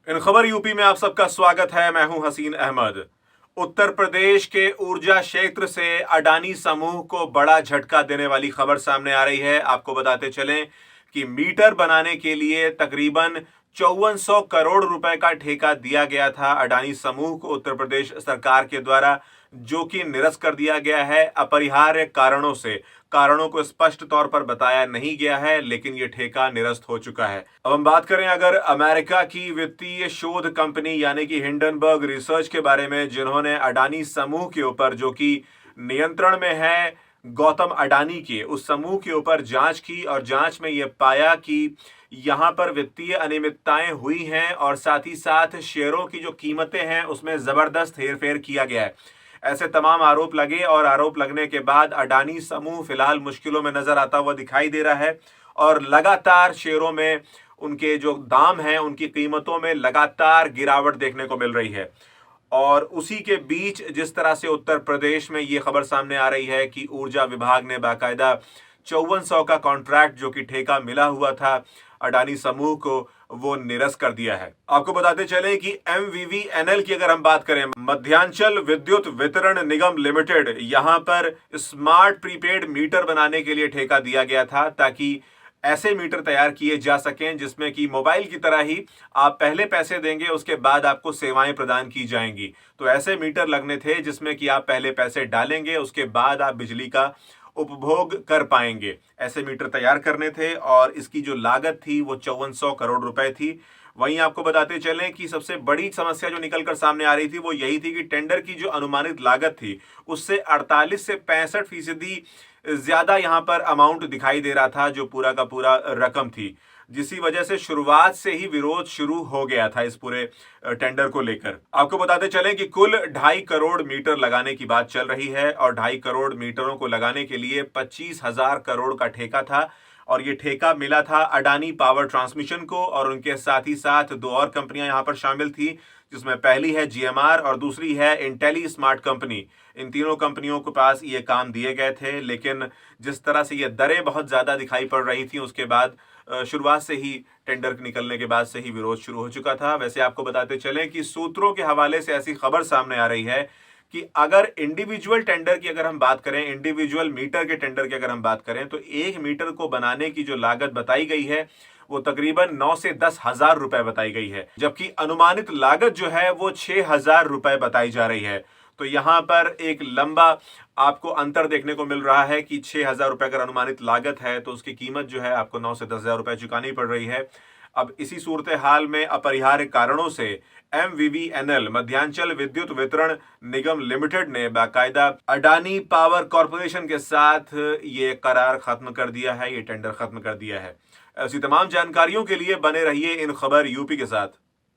इन खबर यूपी में आप सबका स्वागत है। मैं हूं हसीन अहमद। उत्तर प्रदेश के ऊर्जा क्षेत्र से अडानी समूह को बड़ा झटका देने वाली खबर सामने आ रही है। आपको बताते चलें कि मीटर बनाने के लिए तकरीबन 5400 करोड़ रुपए का ठेका दिया गया था अडानी समूह को उत्तर प्रदेश सरकार के द्वारा, जो कि निरस्त कर दिया गया है अपरिहार्य कारणों से। कारणों को स्पष्ट तौर पर बताया नहीं गया है, लेकिन यह ठेका निरस्त हो चुका है। अब हम बात करें अगर अमेरिका की वित्तीय शोध कंपनी यानी कि हिंडनबर्ग रिसर्च के बारे में, जिन्होंने अडानी समूह के ऊपर, जो कि नियंत्रण में है गौतम अडानी के, उस समूह के ऊपर जांच की और जांच में यह पाया कि यहां पर वित्तीय अनियमितताएं हुई हैं और साथ ही साथ शेयरों की जो कीमतें हैं उसमें जबरदस्त हेरफेर किया गया है। ऐसे तमाम आरोप लगे और आरोप लगने के बाद अडानी समूह फिलहाल मुश्किलों में नजर आता हुआ दिखाई दे रहा है और लगातार शेयरों में उनके जो दाम हैं, उनकी कीमतों में लगातार गिरावट देखने को मिल रही है। और उसी के बीच जिस तरह से उत्तर प्रदेश में यह खबर सामने आ रही है कि ऊर्जा विभाग ने बाकायदा 5400 का कॉन्ट्रैक्ट, जो कि ठेका मिला हुआ था अडानी समूह को, वो निरस्त कर दिया है। आपको बताते चलें कि एमवीवीएनएल की अगर हम बात करें, मध्यांचल विद्युत वितरण निगम लिमिटेड, यहां पर स्मार्ट प्रीपेड मीटर बनाने के लिए ठेका दिया गया था ताकि ऐसे मीटर तैयार किए जा सकें जिसमें कि मोबाइल की तरह ही आप पहले पैसे देंगे, उसके बाद आपको सेवाएं प्रदान की जाएंगी। तो ऐसे मीटर लगने थे जिसमें कि आप पहले पैसे डालेंगे, उसके बाद आप बिजली का उपभोग कर पाएंगे। ऐसे मीटर तैयार करने थे और इसकी जो लागत थी वो 5400 करोड़ रुपए थी। वहीं आपको बताते चलें कि सबसे बड़ी समस्या जो निकलकर सामने आ रही थी वो यही थी कि टेंडर की जो अनुमानित लागत थी उससे 48 से 65% ज्यादा यहां पर अमाउंट दिखाई दे रहा था, जो पूरा का पूरा रकम थी, जिसी वजह से शुरुआत से ही विरोध शुरू हो गया था इस पूरे टेंडर को लेकर। आपको बताते चलें कि कुल 2.5 करोड़ मीटर लगाने की बात चल रही है और 2.5 करोड़ मीटरों को लगाने के लिए 25,000 करोड़ का ठेका था। और ये ठेका मिला था अडानी पावर ट्रांसमिशन को और उनके साथ ही साथ दो और कंपनियां यहां पर शामिल थी, जिसमें पहली है जीएमआर और दूसरी है इंटेली स्मार्ट कंपनी। इन तीनों कंपनियों के पास ये काम दिए गए थे, लेकिन जिस तरह से ये दरें बहुत ज्यादा दिखाई पड़ रही थी, उसके बाद शुरुआत से ही, टेंडर निकलने के बाद से ही विरोध शुरू हो चुका था। वैसे आपको बताते चलें कि सूत्रों के हवाले से ऐसी खबर सामने आ रही है कि अगर इंडिविजुअल टेंडर की अगर हम बात करें, इंडिविजुअल मीटर के टेंडर की अगर हम बात करें, तो एक मीटर को बनाने की जो लागत बताई गई है वो तकरीबन 9 से 10 हजार रुपए बताई गई है, जबकि अनुमानित लागत जो है वो 6,000 रुपए बताई जा रही है। तो यहां पर एक लंबा आपको अंतर देखने को मिल रहा है कि 6,000 रुपए अगर अनुमानित लागत है तो उसकी कीमत जो है आपको 9 से 10,000 रुपए चुकानी पड़ रही है। अब इसी सूरत हाल में अपरिहार्य कारणों से एमवीवीएनएल, मध्यांचल विद्युत वितरण निगम लिमिटेड, ने बाकायदा अडानी पावर कॉरपोरेशन के साथ ये करार खत्म कर दिया है, ये टेंडर खत्म कर दिया है। ऐसी तमाम जानकारियों के लिए बने रहिए इन खबर यूपी के साथ।